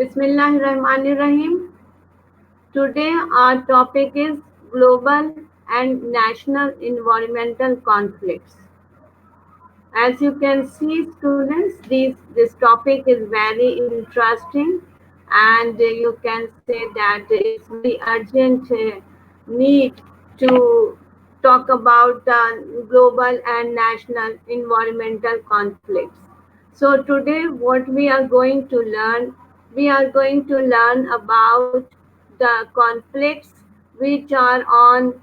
Bismillahirrahmanirrahim. Today our topic is global and national environmental conflicts. As you can see, students, this topic is very interesting, and you can say that it's very urgent need to talk about the global and national environmental conflicts. So today, what we are going to learn, we are going to learn about the conflicts which are on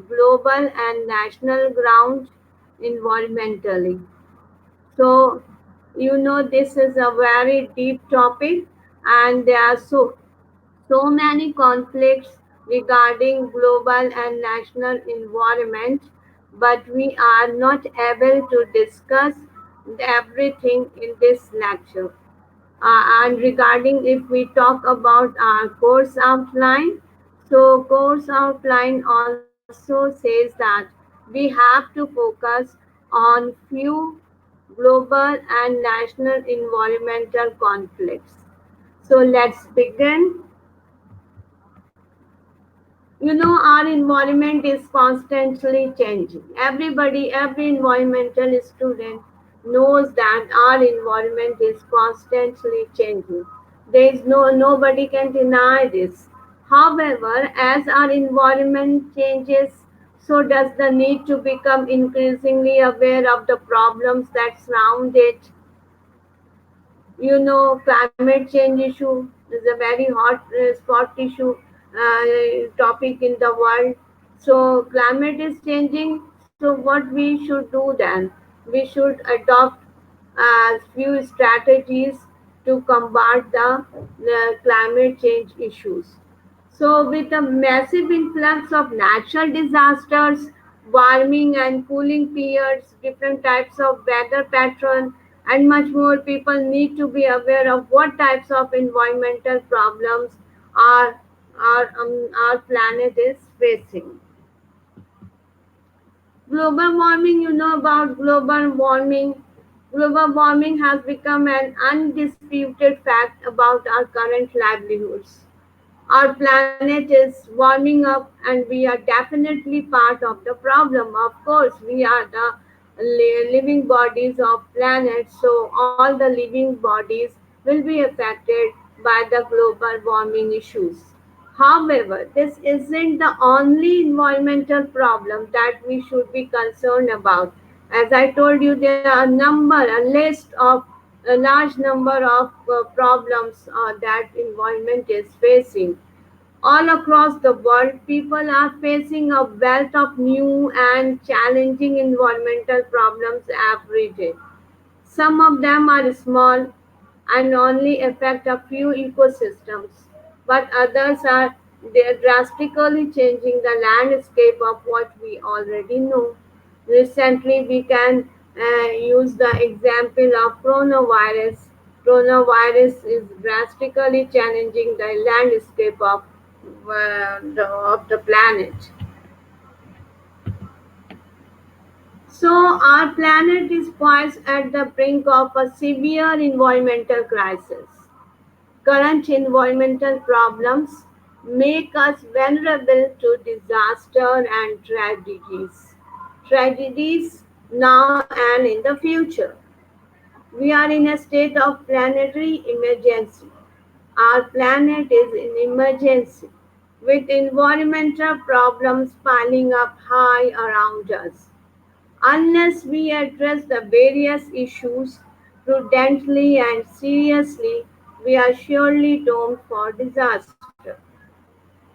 global and national ground environmentally. So, this is a very deep topic, and there are so many conflicts regarding global and national environment, but we are not able to discuss everything in this lecture. And regarding if we talk about our course outline, so course outline also says that we have to focus on few global and national environmental conflicts. So let's begin. Our environment is constantly changing. Every environmental student knows that our environment is constantly changing. There is nobody can deny this. However, as our environment changes, so does the need to become increasingly aware of the problems that surround it. Climate change issue is a very hot spot issue topic in the world. So climate is changing. So what we should do then? We should adopt few strategies to combat the climate change issues. So, with a massive influx of natural disasters, warming and cooling periods, different types of weather pattern, and much more, people need to be aware of what types of environmental problems our our planet is facing. Global warming, about global warming. Global warming has become an undisputed fact about our current livelihoods. Our planet is warming up, and we are definitely part of the problem. Of course, we are the living bodies of planet, so all the living bodies will be affected by the global warming issues. However, this isn't the only environmental problem that we should be concerned about. As I told you, there are a list of a large number of problems that environment is facing. All across the world, people are facing a wealth of new and challenging environmental problems every day. Some of them are small and only affect a few ecosystems, but others are they're drastically changing the landscape of what we already know. Recently, we can use the example of coronavirus. Coronavirus is drastically challenging the landscape of the planet. So, our planet is poised at the brink of a severe environmental crisis. Current environmental problems make us vulnerable to disaster and tragedies. Tragedies now and in the future. We are in a state of planetary emergency. Our planet is in emergency with environmental problems piling up high around us. Unless we address the various issues prudently and seriously, we are surely doomed for disaster.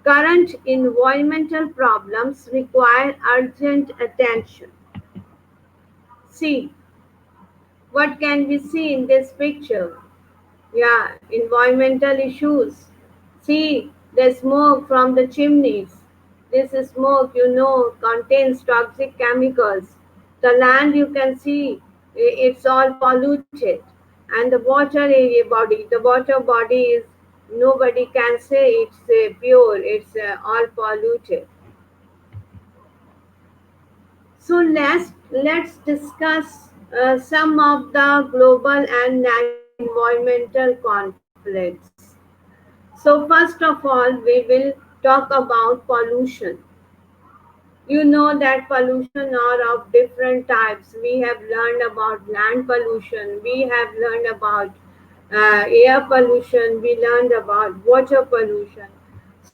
Current environmental problems require urgent attention. See, what can we see in this picture? Yeah, environmental issues. See the smoke from the chimneys. This smoke, contains toxic chemicals. The land you can see, it's all polluted. And the water area body, the water body is nobody can say it's pure. It's all polluted. So let's discuss some of the global and national environmental conflicts. So, first of all, we will talk about pollution. You know that pollution are of different types. We have learned about land pollution, we have learned about air pollution, we learned about water pollution. So,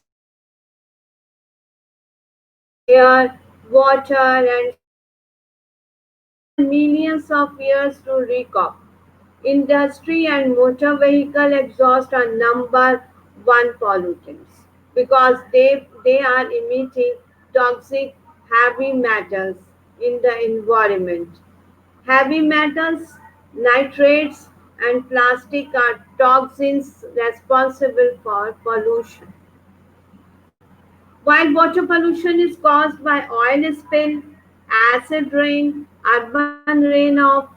pollution of air, water, and soil have taken millions of years to recover. Industry and motor vehicle exhaust are number one pollutants because they are emitting toxic heavy metals in the environment. Heavy metals, nitrates, and plastic are toxins responsible for pollution. While water pollution is caused by oil spill, acid rain, urban runoff,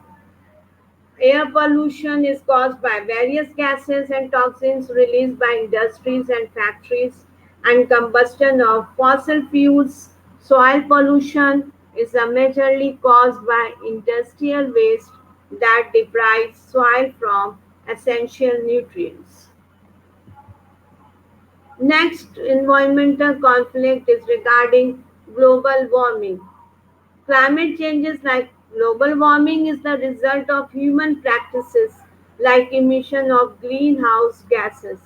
air pollution is caused by various gases and toxins released by industries and factories, and combustion of fossil fuels. Soil pollution is majorly caused by industrial waste that deprives soil from essential nutrients. Next environmental conflict is regarding global warming. Climate changes like global warming is the result of human practices like emission of greenhouse gases.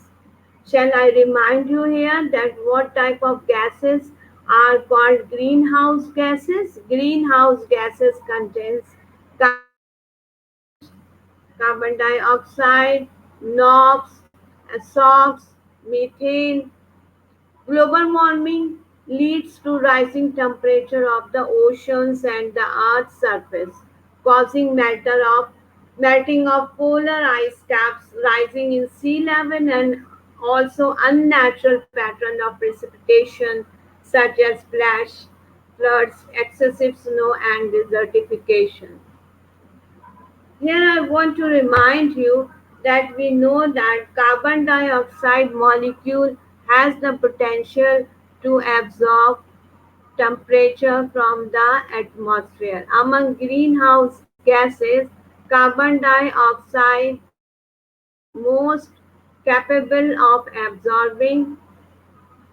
Shall I remind you here that what type of gases are called greenhouse gases? Greenhouse gases contains carbon dioxide, NOx, SOx, methane. Global warming leads to rising temperature of the oceans and the Earth's surface, causing melting of polar ice caps, rising in sea level, and also unnatural pattern of precipitation such as flash floods, excessive snow, and desertification. Here I want to remind you that we know that carbon dioxide molecule has the potential to absorb temperature from the atmosphere. Among greenhouse gases, carbon dioxide is most capable of absorbing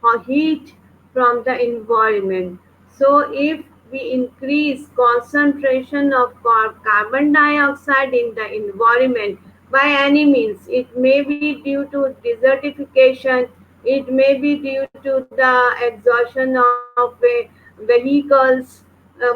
or heat from the environment. So if we increase concentration of carbon dioxide in the environment by any means, it may be due to desertification, it may be due to the exhaustion of vehicles,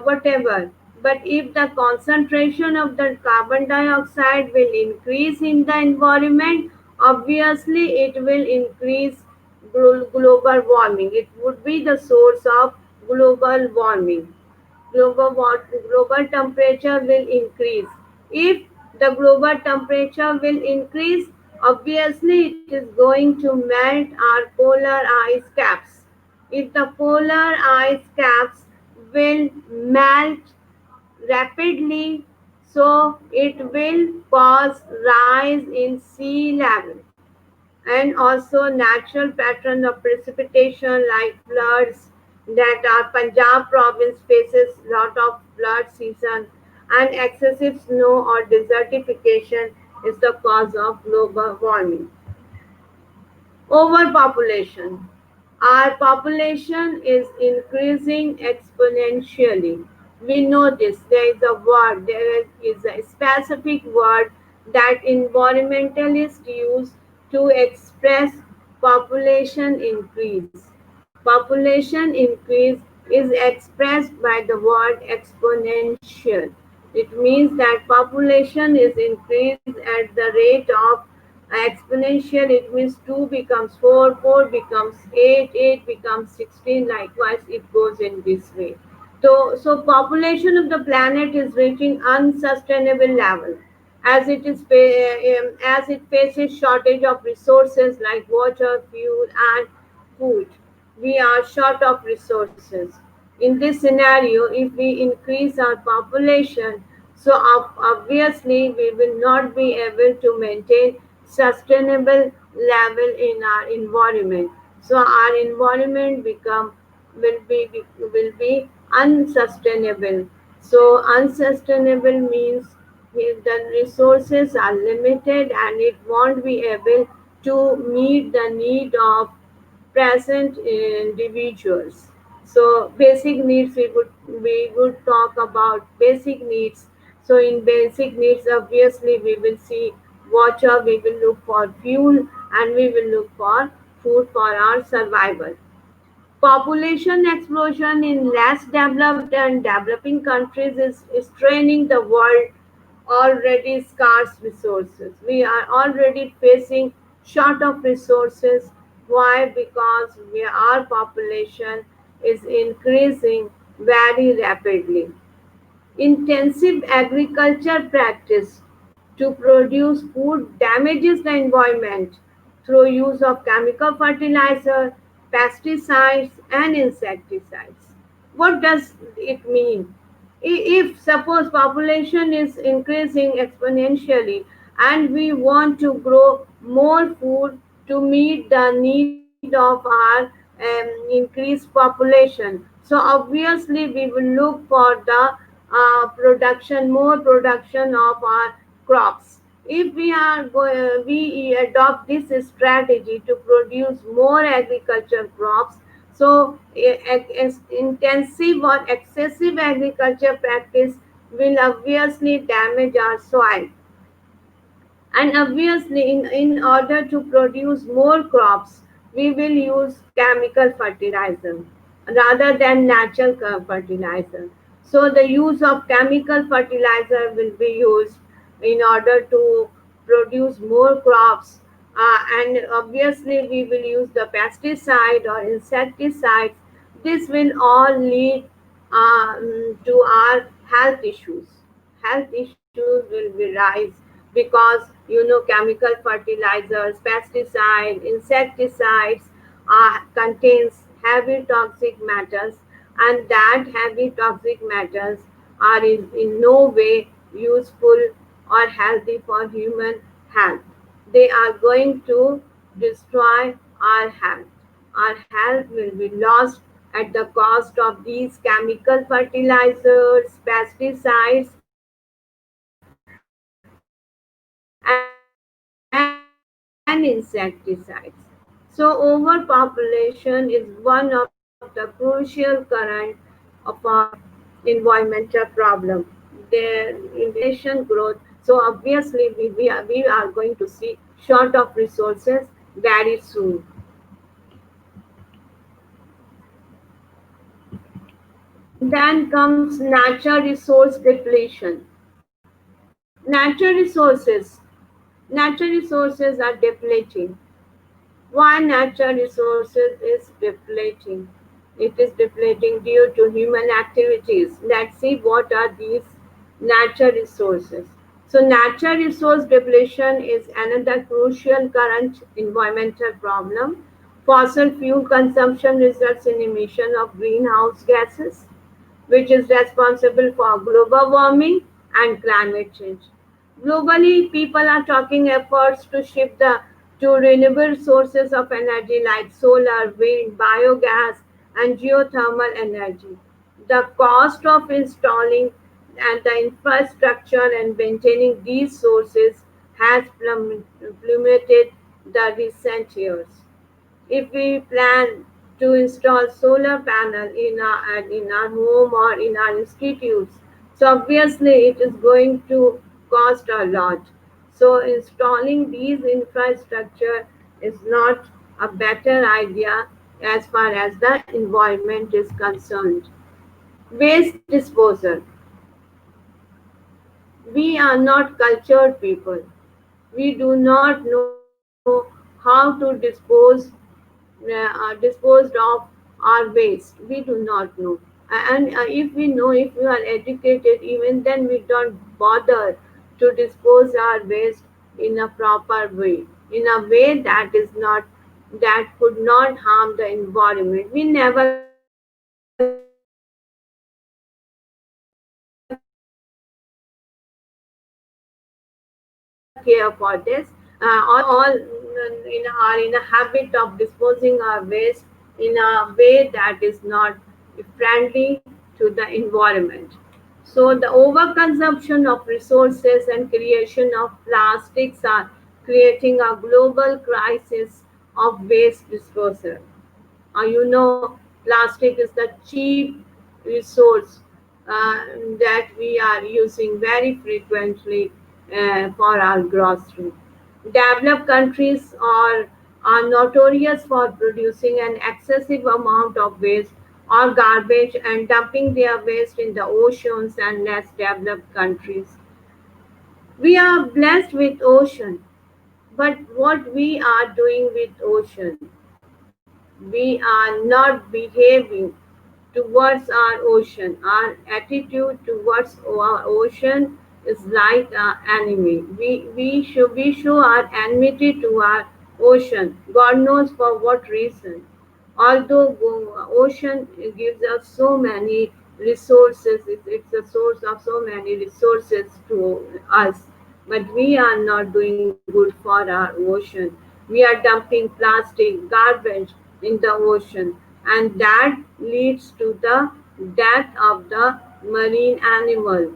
whatever. But if the concentration of the carbon dioxide will increase in the environment, obviously it will increase global warming. It would be the source of global warming. Global temperature will increase. If the global temperature will increase, obviously it is going to melt our polar ice caps. If the polar ice caps will melt rapidly, so it will cause rise in sea level, and also natural pattern of precipitation like floods that our Punjab province faces lot of flood season, and excessive snow or desertification is the cause of global warming. Overpopulation. Our population is increasing exponentially. We know this. There is a specific word that environmentalists use to express population increase. Population increase is expressed by the word exponential. It means that population is increased at the rate of exponential. It means 2 becomes 4, 4 becomes 8, 8 becomes 16. Likewise, it goes in this way. So population of the planet is reaching unsustainable level as it faces shortage of resources like water, fuel, and food. We are short of resources. In this scenario, if we increase our population, so obviously we will not be able to maintain sustainable level in our environment. So our environment become will be unsustainable. So unsustainable means if the resources are limited and it won't be able to meet the need of present individuals. So basic needs, we would talk about basic needs. So in basic needs, obviously we will see water, we will look for fuel, and we will look for food for our survival. Population explosion in less developed and developing countries is straining the world already scarce resources. We are already facing short of resources. Why? Because our population is increasing very rapidly. Intensive agriculture practice to produce food damages the environment through use of chemical fertilizer, pesticides, and insecticides. What does it mean? If suppose population is increasing exponentially and we want to grow more food to meet the need of our increased population, so obviously we will look for the production, more production of our crops. If we adopt this strategy to produce more agriculture crops, so intensive or excessive agriculture practice will obviously damage our soil. And obviously, in order to produce more crops, we will use chemical fertilizer rather than natural fertilizer. So the use of chemical fertilizer will be used in order to produce more crops. And obviously, we will use the pesticide or insecticides. This will all lead to our health issues. Health issues will be rise because chemical fertilizers, pesticide, insecticides contains heavy toxic matters, and that heavy toxic matters are in no way useful or healthy for human health. They are going to destroy our health. Our health will be lost at the cost of these chemical fertilizers, pesticides, and insecticides. So, overpopulation is one of the crucial current of our environmental problem. The population growth. So obviously we are going to see short of resources very soon. Then comes natural resource depletion. Natural resources. Natural resources are depleting. Why natural resources is depleting? It is depleting due to human activities. Let's see what are these natural resources. So natural resource depletion is another crucial current environmental problem. Fossil fuel consumption results in emission of greenhouse gases, which is responsible for global warming and climate change. Globally, people are taking efforts to shift to renewable sources of energy like solar, wind, biogas, and geothermal energy. The cost of installing and the infrastructure and maintaining these sources has plummeted the recent years. If we plan to install solar panel in our home or in our institutes, so obviously it is going to cost a lot. So installing these infrastructure is not a better idea as far as the environment is concerned. Waste disposal. We are not cultured people. We do not know how to disposed of our waste. We do not know. And if we know, if we are educated, even then we don't bother to dispose our waste in a proper way, in a way that could not harm the environment. We never care for this. All are in a habit of disposing our waste in a way that is not friendly to the environment. So the overconsumption of resources and creation of plastics are creating a global crisis of waste disposal. Plastic is the cheap resource that we are using very frequently for our grocery. Developed countries are notorious for producing an excessive amount of waste or garbage and dumping their waste in the oceans and less developed countries. We are blessed with ocean, but what we are doing with ocean? We are not behaving towards our ocean. Our attitude towards our ocean is like an enemy. We show our enmity to our ocean. God knows for what reason. Although ocean gives us so many resources, it's a source of so many resources to us, but we are not doing good for our ocean. We are dumping plastic, garbage in the ocean, and that leads to the death of the marine animal,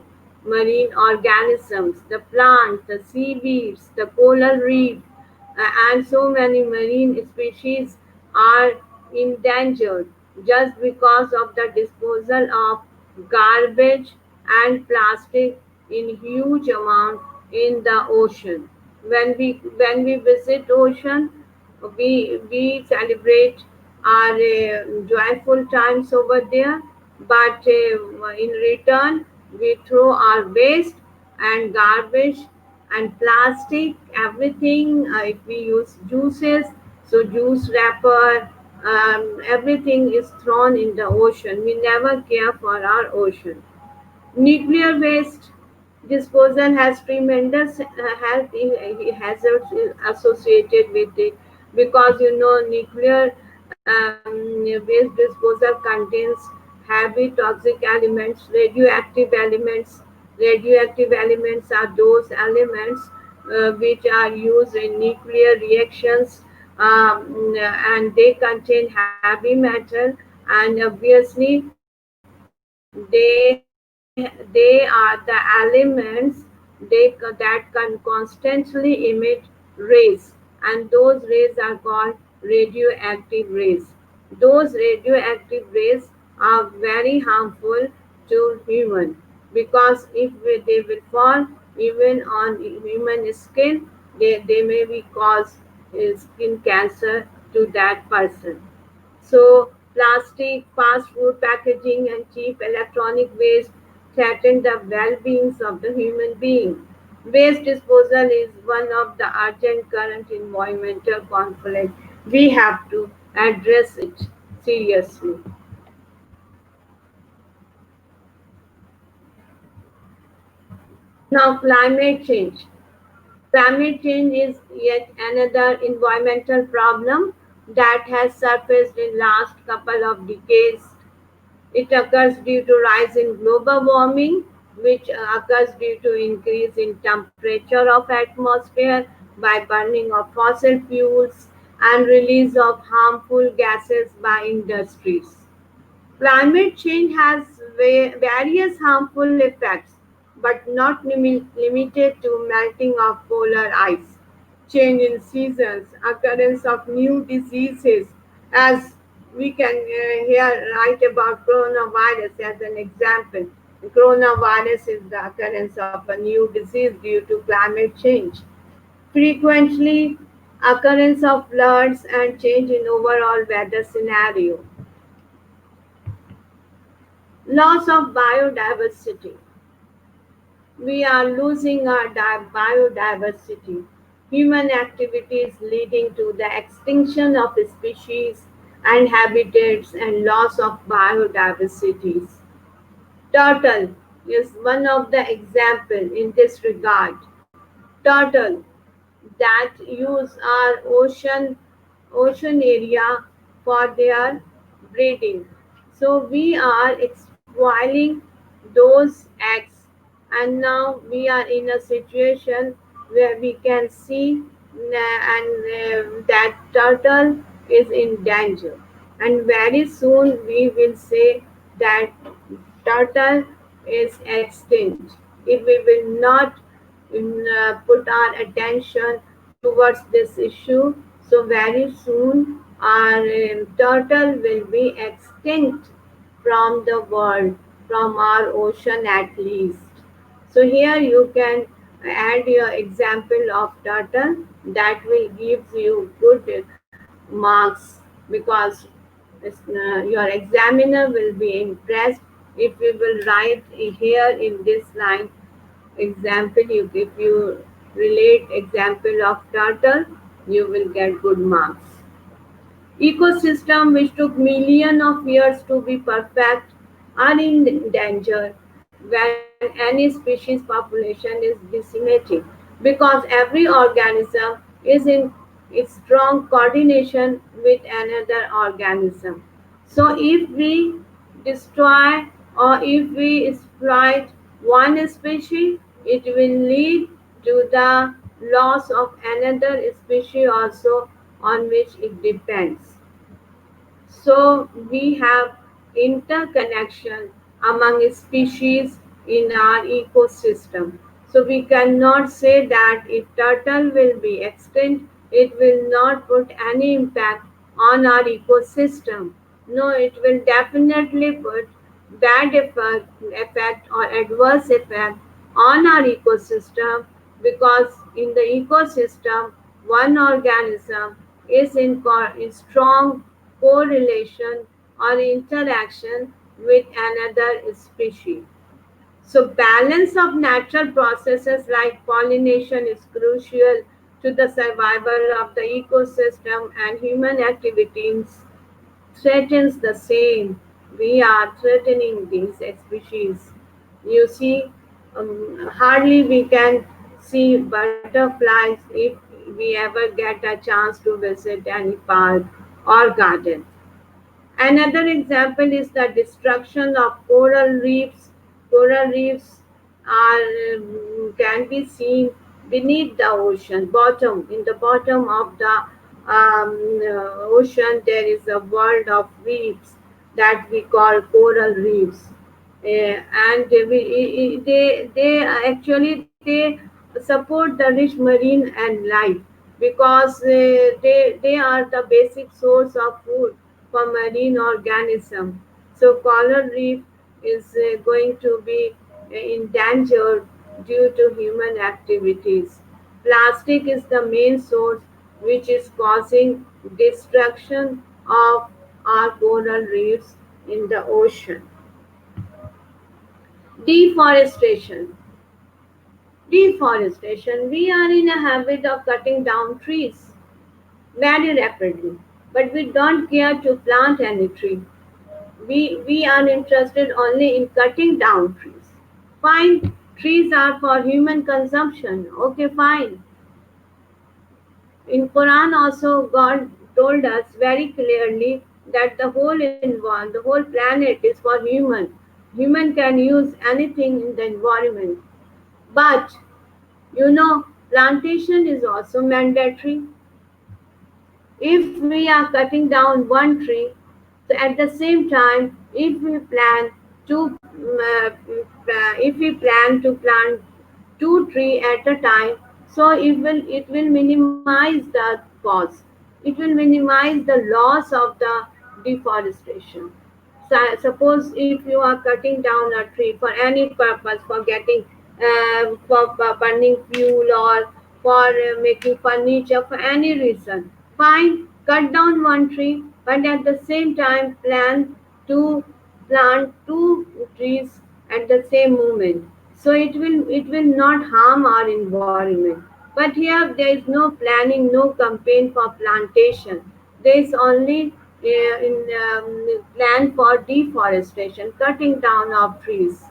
marine organisms, the plants, the seaweeds, the coral reef, and so many marine species are endangered just because of the disposal of garbage and plastic in huge amount in the ocean. When we visit ocean, we celebrate our joyful times over there, but in return we throw our waste and garbage and plastic, everything. If we use juices, so juice wrapper, everything is thrown in the ocean. We never care for our ocean. Nuclear waste disposal has tremendous health hazards associated with it, because nuclear waste disposal contains heavy toxic elements, radioactive elements. Radioactive elements are those elements which are used in nuclear reactions, and they contain heavy metal, and obviously they are the elements that can constantly emit rays, and those rays are called radioactive rays. Those radioactive rays are very harmful to human, because if they will fall even on human skin, they may be cause skin cancer to that person. So, plastic, fast food packaging, and cheap electronic waste threaten the well being of the human being. Waste disposal is one of the urgent current environmental conflict. We have to address it seriously. Now, climate change. Climate change is yet another environmental problem that has surfaced in last couple of decades. It occurs due to rise in global warming, which occurs due to increase in temperature of atmosphere by burning of fossil fuels and release of harmful gases by industries. Climate change has various harmful effects, but not limited to melting of polar ice, change in seasons, occurrence of new diseases, as we can hear write about coronavirus as an example. Coronavirus is the occurrence of a new disease due to climate change. Frequently, occurrence of floods and change in overall weather scenario. Loss of biodiversity. We are losing our biodiversity. Human activities leading to the extinction of species and habitats and loss of biodiversities. Turtle is one of the example in this regard. Turtle that use our ocean area for their breeding. So we are spoiling those eggs, and now we are in a situation where we can see that turtle is in danger, and very soon we will say that turtle is extinct if we will not put our attention towards this issue. So very soon our turtle will be extinct from the world, from our ocean at least. So here you can add your example of turtle that will give you good marks because your examiner will be impressed if you will write here in this line example. If you relate example of turtle, you will get good marks. Ecosystem which took millions of years to be perfect are in danger when any species population is decimating because every organism is in strong coordination with another organism. So if we destroy or if we exploit one species, it will lead to the loss of another species also on which it depends. So we have interconnection among species in our ecosystem. So we cannot say that if turtle will be extinct, it will not put any impact on our ecosystem. No, it will definitely put bad effect or adverse effect on our ecosystem because in the ecosystem one organism is in strong correlation or interaction with another species. So balance of natural processes like pollination is crucial to the survival of the ecosystem and human activities threatens the same. We are threatening these species. You see, hardly we can see butterflies if we ever get a chance to visit any park or garden. Another example is the destruction of coral reefs. Coral reefs are can be seen beneath the ocean, bottom in the bottom of the ocean. There is a world of reefs that we call coral reefs. And they actually they support the rich marine and life because they are the basic source of food for marine organism. So coral reef is going to be endangered due to human activities. Plastic is the main source which is causing destruction of our coral reefs in the ocean. Deforestation. Deforestation. We are in a habit of cutting down trees very rapidly, but we don't care to plant any tree. We are interested only in cutting down trees. Fine, trees are for human consumption. Okay, fine. In Quran also God told us very clearly that the whole planet is for human. Human can use anything in the environment. But plantation is also mandatory. If we are cutting down one tree, so at the same time, to if we plan to plant two trees at a time, so it will minimize the cost. It will minimize the loss of the deforestation. So, suppose if you are cutting down a tree for any purpose, for getting for burning fuel or for making furniture for any reason, fine, cut down one tree, but at the same time plan to plant two trees at the same moment. So it will not harm our environment. But here there is no planning, no campaign for plantation. There is only in plan for deforestation, cutting down of trees.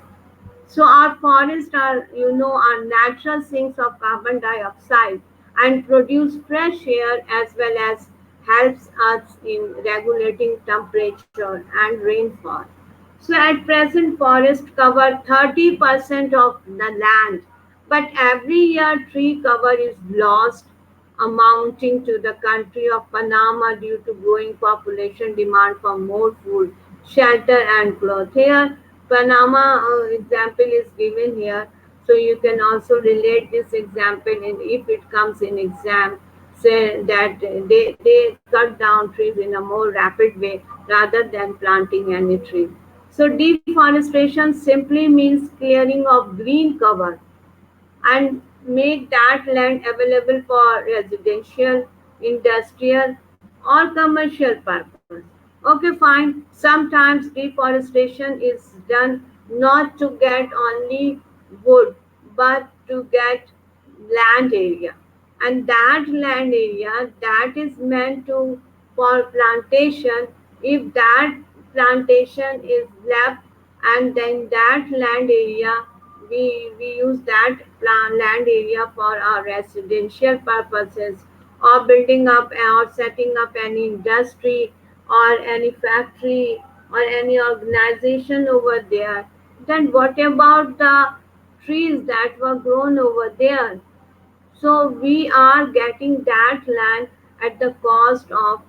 So our forests are, are natural sinks of carbon dioxide and produce fresh air as well as helps us in regulating temperature and rainfall. So at present, forests cover 30% of the land, but every year tree cover is lost, amounting to the country of Panama due to growing population demand for more food, shelter, and clothes. Here, Panama example is given here. So you can also relate this example in, if it comes in exam, say that they cut down trees in a more rapid way rather than planting any tree. So deforestation simply means clearing of green cover and make that land available for residential, industrial, or commercial purpose. Okay, fine. Sometimes deforestation is done not to get only wood, but to get land area. And that land area that is meant to for plantation, if that plantation is left and then that land area we use that land area for our residential purposes or building up or setting up any industry or any factory or any organization over there, then what about the trees that were grown over there? So we are getting that land at the cost of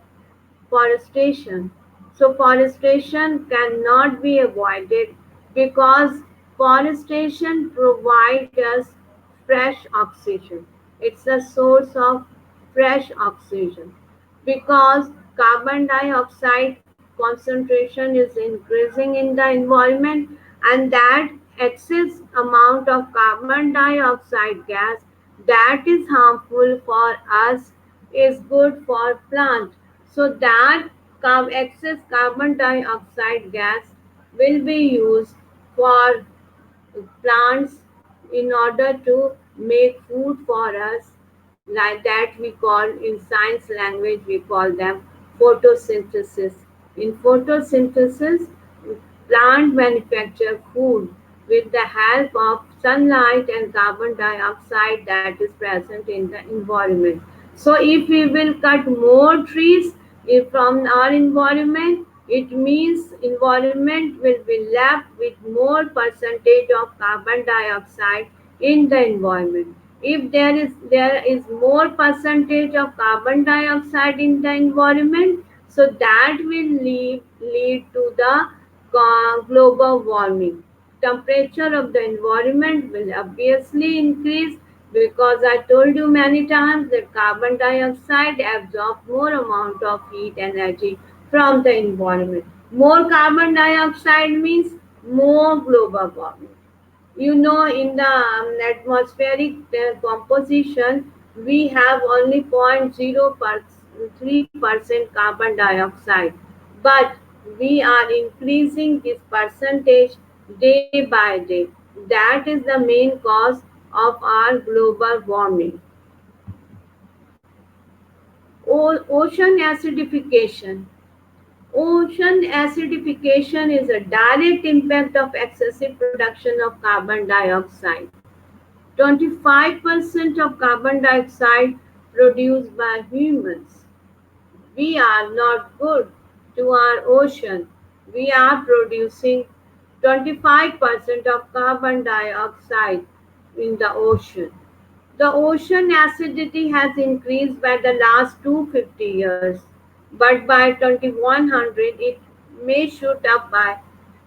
forestation. So forestation cannot be avoided because forestation provides us fresh oxygen. It's a source of fresh oxygen because carbon dioxide concentration is increasing in the environment, and that excess amount of carbon dioxide gas that is harmful for us is good for plant. So that excess carbon dioxide gas will be used for plants in order to make food for us, like that we call in science language we call them photosynthesis. In photosynthesis, plant manufacture food with the help of sunlight and carbon dioxide that is present in the environment. So if we will cut more trees from our environment, it means environment will be left with more percentage of carbon dioxide in the environment. If there is more percentage of carbon dioxide in the environment, so that will lead to the global warming. Temperature of the environment will obviously increase because I told you many times that carbon dioxide absorbs more amount of heat energy from the environment. More carbon dioxide means more global warming. You know, in the atmospheric composition, we have only 0.03% carbon dioxide, but we are increasing this percentage day by day. That is the main cause of our global warming. Ocean acidification. Ocean acidification is a direct impact of excessive production of carbon dioxide. 25% of carbon dioxide produced by humans. We are not good to our ocean. We are producing 25% of carbon dioxide in the ocean. The ocean acidity has increased by the last 250 years, but by 2100 it may shoot up by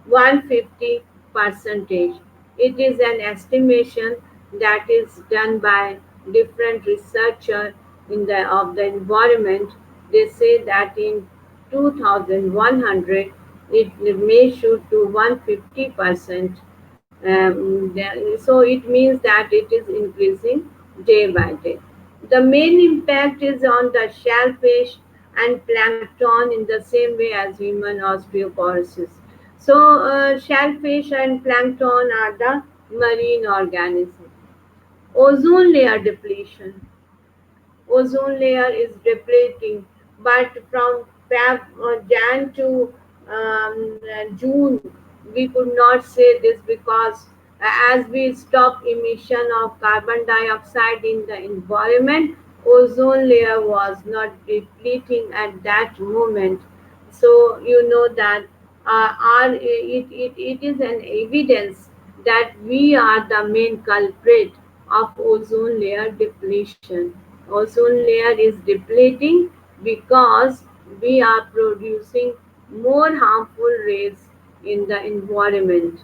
150 percentage. It is an estimation that is done by different researchers in the environment. They say that in 2100 it may shoot to 150%. So it means that it is increasing day by day. The main impact is on the shellfish and plankton in the same way as human osteoporosis. So shellfish and plankton are the marine organisms. Ozone layer depletion. Ozone layer is depleting, but from Jan to June, we could not say this because as we stop emission of carbon dioxide in the environment, ozone layer was not depleting at that moment. So you know that it is an evidence that we are the main culprit of ozone layer depletion. Ozone layer is depleting because we are producing more harmful rays in the environment.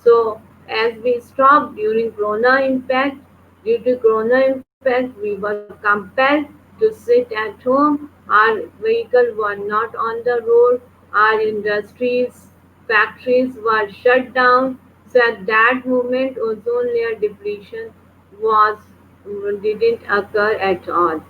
So as we stopped during corona impact. Due to corona impact, we were compelled to sit at home. Our vehicles were not on the road. Our industries, factories were shut down. So at that moment, ozone layer depletion was didn't occur at all.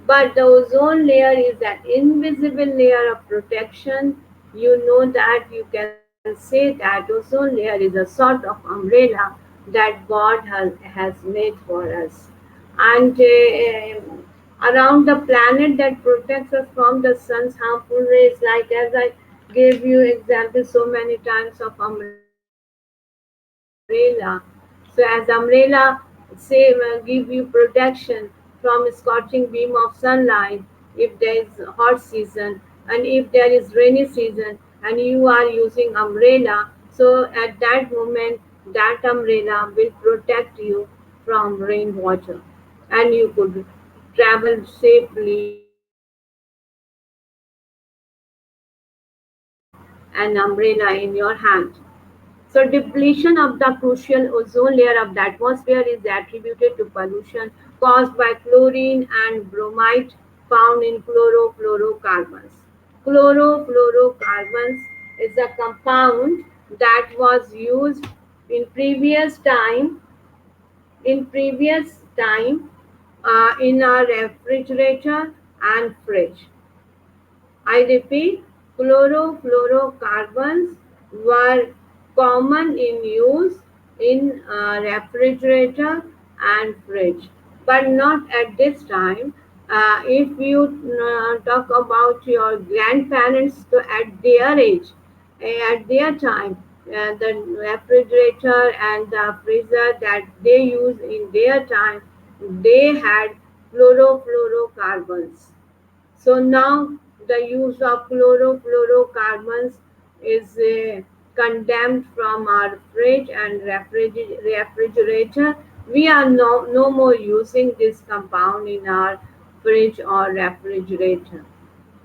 But the ozone layer is an invisible layer of protection. You know that you can say that ozone layer is a sort of umbrella that God has made for us. And around the planet that protects us from the sun's harmful rays, like as I gave you examples so many times of umbrella. So as umbrella say give you protection from scorching beam of sunlight if there is hot season, and if there is rainy season and you are using umbrella, so at that moment that umbrella will protect you from rainwater and you could travel safely with an umbrella in your hand. So depletion of the crucial ozone layer of the atmosphere is attributed to pollution caused by chlorine and bromide found in chlorofluorocarbons. Chlorofluorocarbons is a compound that was used in previous time in a refrigerator and fridge. I repeat, chlorofluorocarbons were common in use in refrigerator and fridge, but not at this time. If you talk about your grandparents, so at their age, at their time, the refrigerator and the freezer that they used in their time, they had chlorofluorocarbons. So now the use of chlorofluorocarbons is condemned from our fridge and refrigerator. We are no more using this compound in our fridge or refrigerator.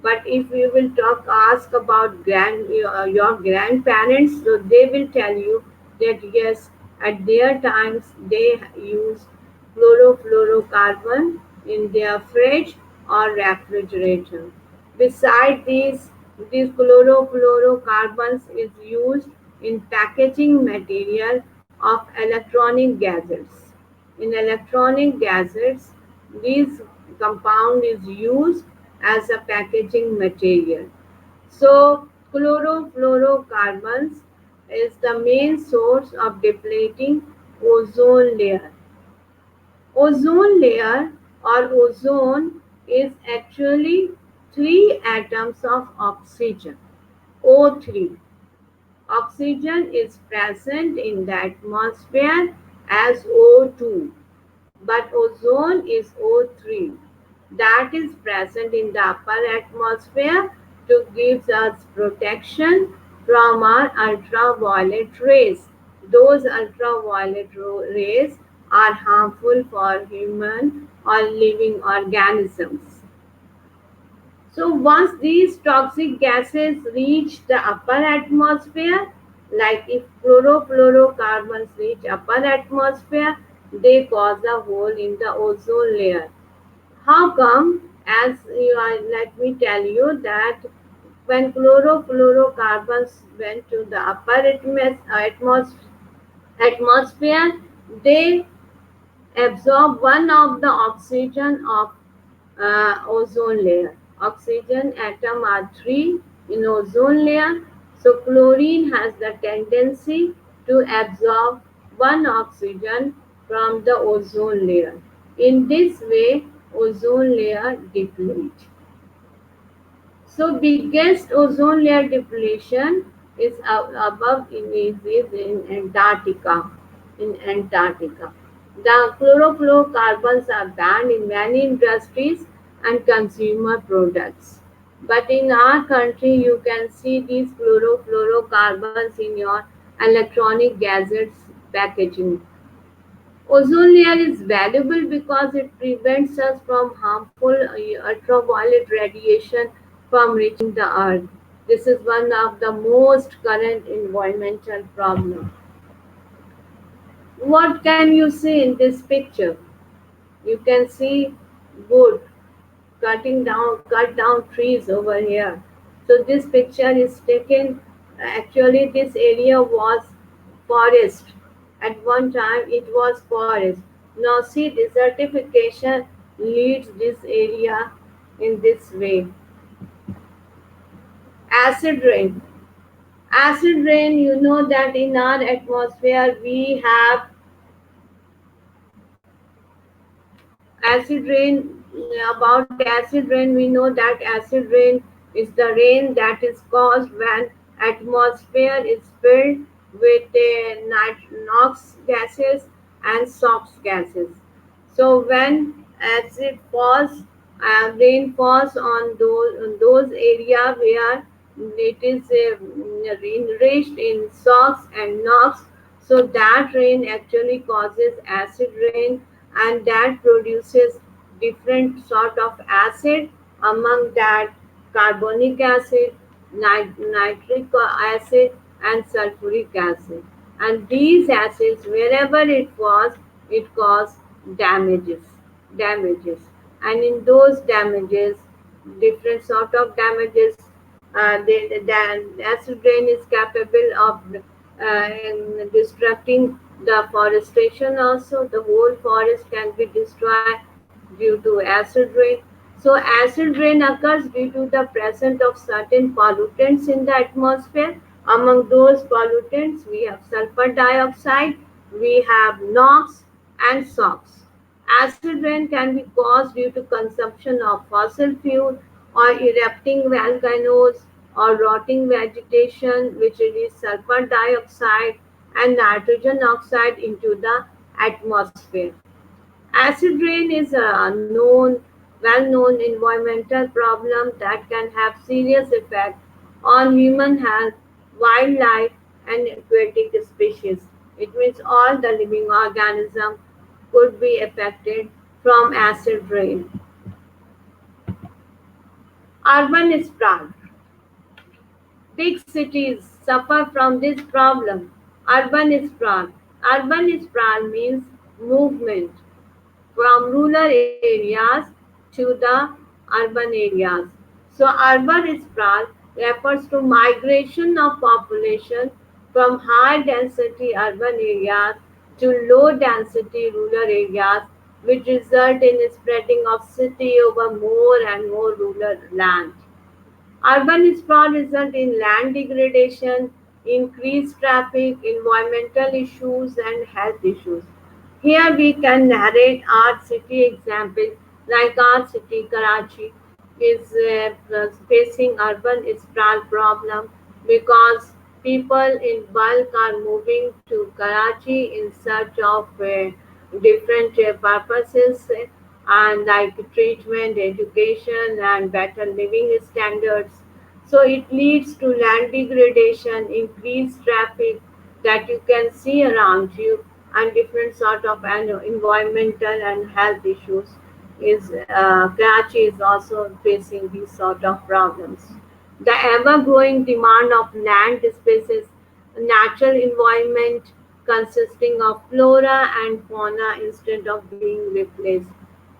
But if we will ask about your grandparents, so they will tell you that yes, at their times they use chlorofluorocarbon in their fridge or refrigerator. Besides these chlorofluorocarbons is used in packaging material of electronic gadgets. In electronic gadgets, this compound is used as a packaging material. So, chlorofluorocarbons is the main source of depleting ozone layer. Ozone layer or ozone is actually three atoms of oxygen, O3. Oxygen is present in the atmosphere as O2, but ozone is O3 that is present in the upper atmosphere to give us protection from our ultraviolet rays. Those ultraviolet rays are harmful for human or living organisms. So once these toxic gases reach the upper atmosphere, like if chlorofluorocarbons reach upper atmosphere, they cause a hole in the ozone layer. How come? As you are, let me tell you that when chlorofluorocarbons went to the upper atmosphere, they absorb one of the oxygen of ozone layer. Oxygen atom are three in ozone layer. So chlorine has the tendency to absorb one oxygen from the ozone layer. In this way, ozone layer deplete. So biggest ozone layer depletion is above is in Antarctica. In Antarctica, the chlorofluorocarbons are banned in many industries and consumer products. But in our country, you can see these chlorofluorocarbons in your electronic gadgets packaging. Ozone layer is valuable because it prevents us from harmful ultraviolet radiation from reaching the earth. This is one of the most current environmental problems. What can you see in this picture? You can see wood cut down trees over here. So this picture is taken. Actually, this area was forest. At one time, it was forest. Now see, desertification leads this area in this way. Acid rain. Acid rain, you know that in our atmosphere we have acid rain. About acid rain, we know that acid rain is the rain that is caused when atmosphere is filled with NOx gases and SOx gases. So when acid falls, rain falls on those area where it is enriched in SOx and NOx, so that rain actually causes acid rain, and that produces different sort of acid, among that carbonic acid, nitric acid, and sulfuric acid. And these acids, wherever it was, it caused damages, damages. And in those damages, different sort of damages, the acid rain is capable of destructing the forestation also. The whole forest can be destroyed due to acid rain. So acid rain occurs due to the presence of certain pollutants in the atmosphere. Among those pollutants, we have sulfur dioxide, we have NOx and SOx. Acid rain can be caused due to consumption of fossil fuel or erupting volcanoes or rotting vegetation which release sulfur dioxide and nitrogen oxide into the atmosphere. Acid rain is a well-known environmental problem that can have serious effect on human health, wildlife, and aquatic species. It means all the living organisms could be affected from acid rain. Urban sprawl. Big cities suffer from this problem. Urban sprawl. Urban sprawl means movement from rural areas to the urban areas. So urban sprawl refers to migration of population from high density urban areas to low density rural areas, which result in spreading of city over more and more rural land. Urban sprawl results in land degradation, increased traffic, environmental issues, and health issues. Here we can narrate our city example, like our city, Karachi, is facing urban sprawl problem because people in bulk are moving to Karachi in search of different purposes and like treatment, education, and better living standards. So it leads to land degradation, increased traffic that you can see around you, and different sort of environmental and health issues. Is Karachi is also facing these sort of problems. The ever-growing demand of land spaces, natural environment consisting of flora and fauna instead of being replaced.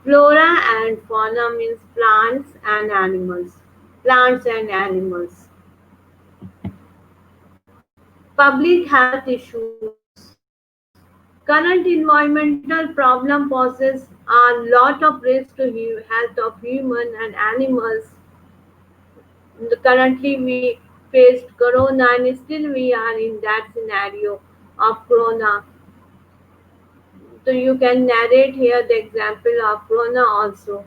Flora and fauna means plants and animals. Plants and animals. Public health issues. Current environmental problem poses a lot of risk to health of human and animals. Currently, we faced corona, and still we are in that scenario of corona. So you can narrate here the example of corona also.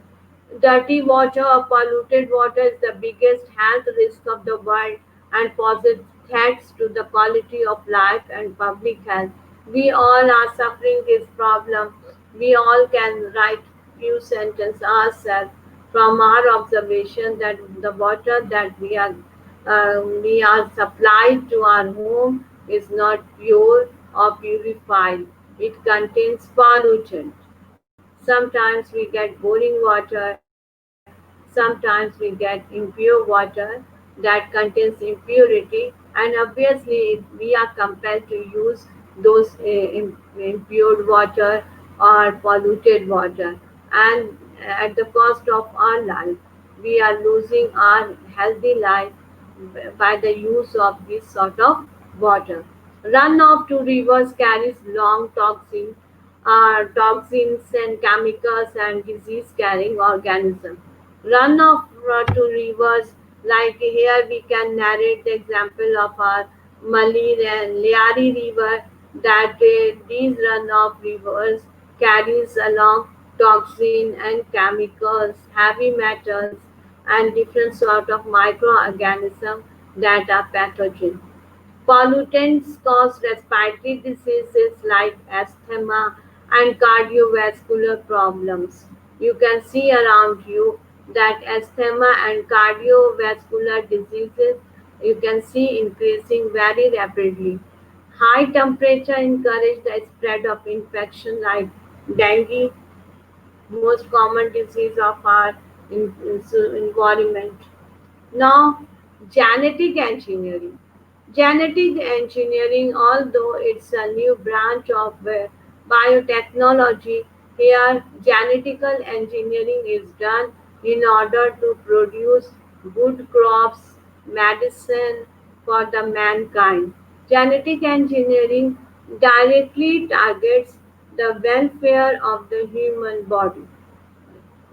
Dirty water or polluted water is the biggest health risk of the world and poses threats to the quality of life and public health. We all are suffering this problem. We all can write few sentences ourselves from our observation that the water that we are supplied to our home is not pure or purified. It contains pollutant. Sometimes we get boring water, sometimes we get impure water that contains impurity, and obviously we are compelled to use those impure water or polluted water, and at the cost of our life. We are losing our healthy life by the use of this sort of water. Runoff to rivers carries long toxins and chemicals and disease-carrying organisms. Runoff to rivers, like here we can narrate the example of our Malir and Liari river, that these runoff rivers carries along toxin and chemicals, heavy metals, and different sort of microorganisms that are pathogen. Pollutants cause respiratory diseases like asthma and cardiovascular problems. You can see around you that asthma and cardiovascular diseases you can see increasing very rapidly. High temperature encourage the spread of infection like dengue, most common disease of our environment. Now, genetic engineering. Genetic engineering, although it's a new branch of biotechnology, here genetical engineering is done in order to produce good crops, medicine for the mankind. Genetic engineering directly targets the welfare of the human body.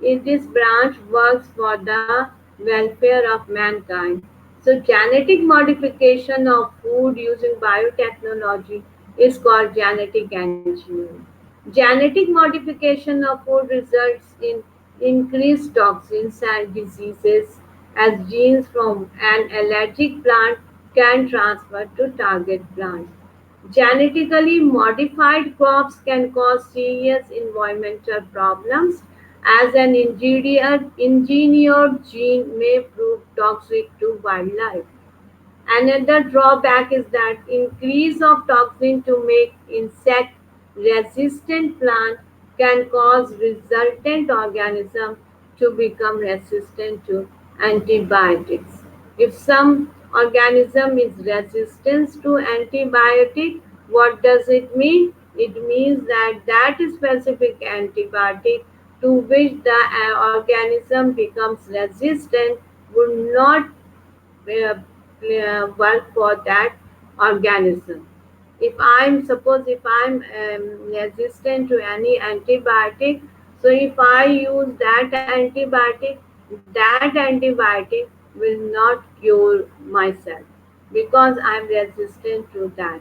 This branch works for the welfare of mankind. So, genetic modification of food using biotechnology is called genetic engineering. Genetic modification of food results in increased toxins and diseases as genes from an allergic plant can transfer to target plant. Genetically modified crops can cause serious environmental problems as an engineered gene may prove toxic to wildlife. Another drawback is that increase of toxin to make insect resistant plant can cause resultant organism to become resistant to antibiotics. If some organism is resistant to antibiotic, what does it mean? It means that that specific antibiotic to which the organism becomes resistant would not work for that organism. If I'm suppose if I'm resistant to any antibiotic, so if I use that antibiotic will not cure myself because I'm resistant to that.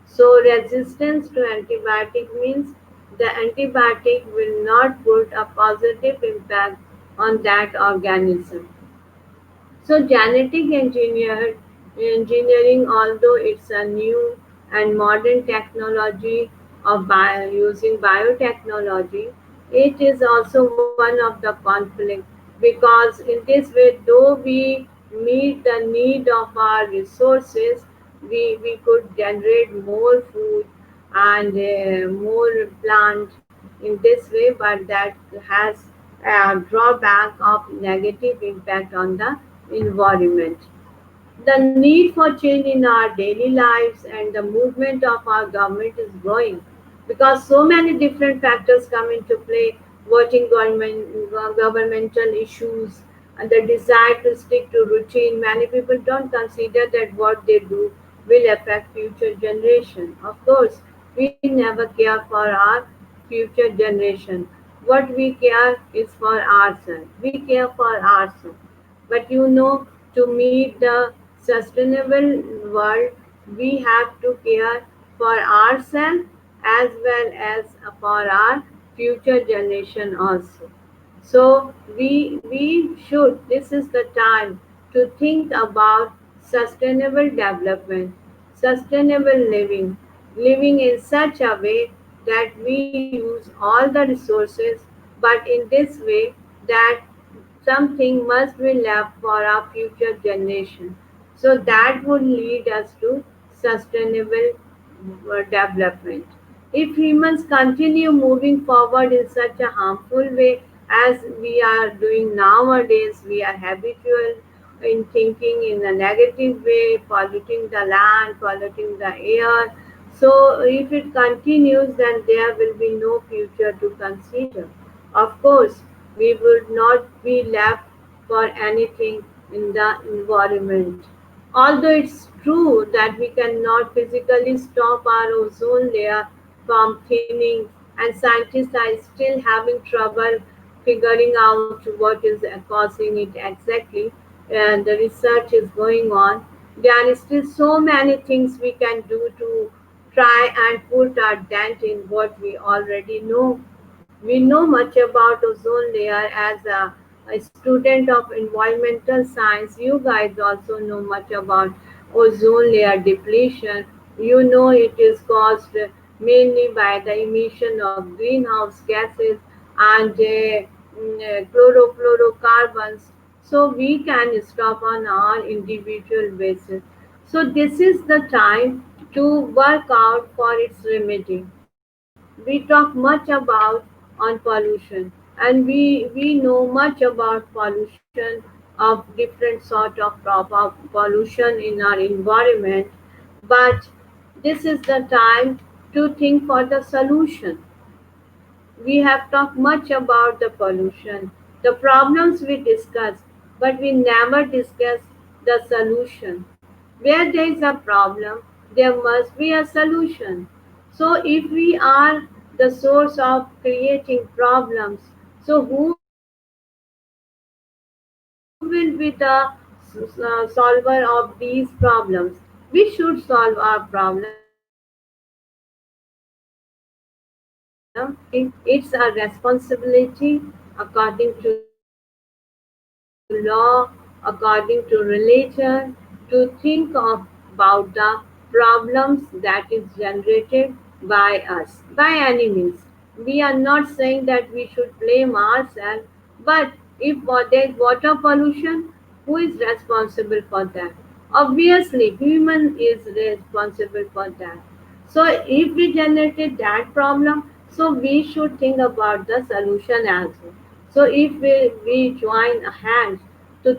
So resistance to antibiotic means the antibiotic will not put a positive impact on that organism. So engineering, although it's a new and modern technology of using biotechnology, it is also one of the conflict because in this way, though we meet the need of our resources, we could generate more food and more plant in this way, but that has a drawback of negative impact on the environment. The need for change in our daily lives and the movement of our government is growing because so many different factors come into play, voting governmental issues, and the desire to stick to routine. Many people don't consider that what they do will affect future generation. Of course, we never care for our future generation. What we care is for ourselves. We care for ourselves. But to meet the sustainable world, we have to care for ourselves as well as for our future generation also. So we should, this is the time to think about sustainable development, sustainable living in such a way that we use all the resources, but in this way that something must be left for our future generation. So that would lead us to sustainable development. If humans continue moving forward in such a harmful way as we are doing nowadays, we are habitual in thinking in a negative way, polluting the land, polluting the air. So if it continues, then there will be no future to consider. Of course, we would not be left for anything in the environment. Although it's true that we cannot physically stop our ozone layer from thinning, and scientists are still having trouble figuring out what is causing it exactly, and the research is going on. There are still so many things we can do to try and put our dent in what we already know. We know much about ozone layer as a student of environmental science. You guys also know much about ozone layer depletion. You know it is caused mainly by the emission of greenhouse gases and chlorofluorocarbons. So we can stop on our individual basis. So this is the time to work out for its remedy. We talk much about on pollution, and we know much about pollution of different sort of pollution in our environment, but this is the time to think for the solution. We have talked much about the pollution, the problems we discussed, but we never discuss the solution. Where there is a problem, there must be a solution. So, if we are the source of creating problems, so who will be the solver of these problems? We should solve our problem. It's a responsibility according to law, according to religion, according to science, according to religion, to think about the problems that is generated by us, by any means. We are not saying that we should blame ourselves, but if there is water pollution, who is responsible for that? Obviously, human is responsible for that. So if we generated that problem, so we should think about the solution as well. So if we join hands to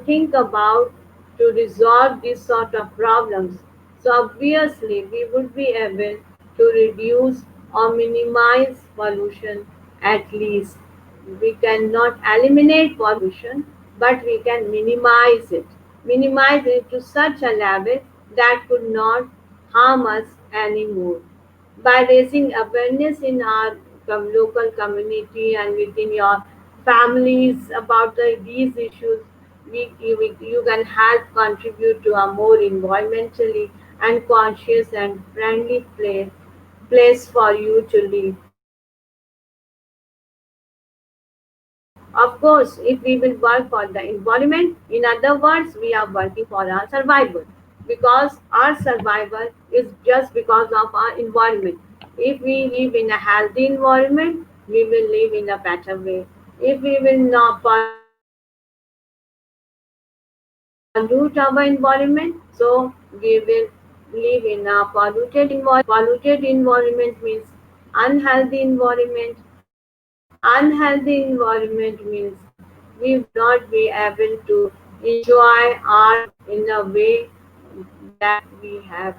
think about to resolve these sort of problems, so obviously we would be able to reduce or minimize pollution at least. We cannot eliminate pollution, but we can minimize it to such a level that could not harm us anymore. By raising awareness in our local community and within your families about these issues, you can help contribute to a more environmentally and conscious and friendly place for you to live. Of course, if we will work for the environment, in other words, we are working for our survival, because our survival is just because of our environment. If we live in a healthy environment, we will live in a better way. If we will not pollute our environment, so we will live in a polluted environment. So we will live in a polluted environment. Polluted environment means unhealthy environment. Unhealthy environment means we will not be able to enjoy our life in a way that we have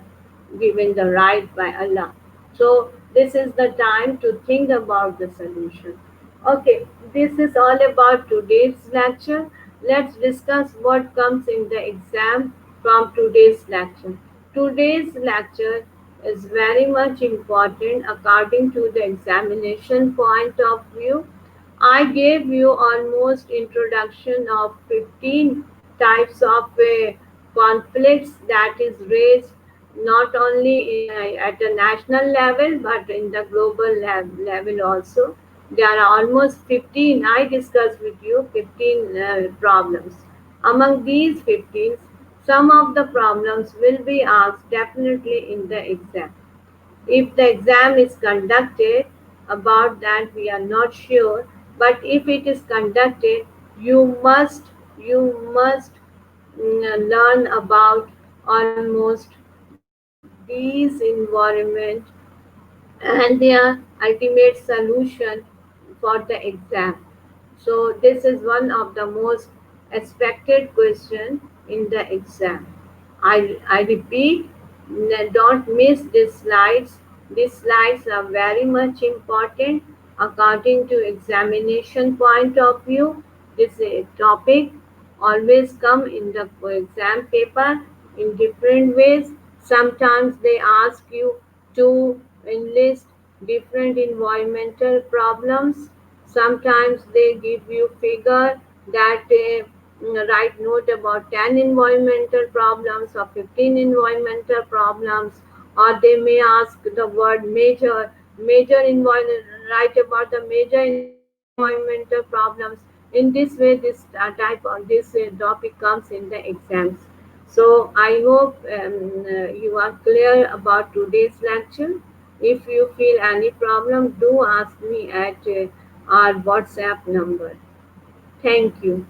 given the right by Allah. So this is the time to think about the solution. Okay, this is all about today's lecture. Let's discuss what comes in the exam from today's lecture. Today's lecture is very much important according to the examination point of view. I gave you almost introduction of 15 types of conflicts that is raised not only at a national level but in the global level also. There are almost 15. I discussed with you 15 problems. Among these 15, some of the problems will be asked definitely in the exam. If the exam is conducted, about that we are not sure, but if it is conducted, you must learn about almost these environment and their ultimate solution for the exam. So this is one of the most expected question in the exam. I repeat, Don't miss these slides. These slides are very much important according to examination point of view. This topic always come in the exam paper in different ways. Sometimes they ask you to enlist different environmental problems. Sometimes they give you figure that write note about 10 environmental problems or 15 environmental problems, or they may ask the word major write about the major environmental problems. In this way, this type of this topic comes in the exams. So I hope you are clear about today's lecture. If you feel any problem, do ask me at our WhatsApp number. Thank you.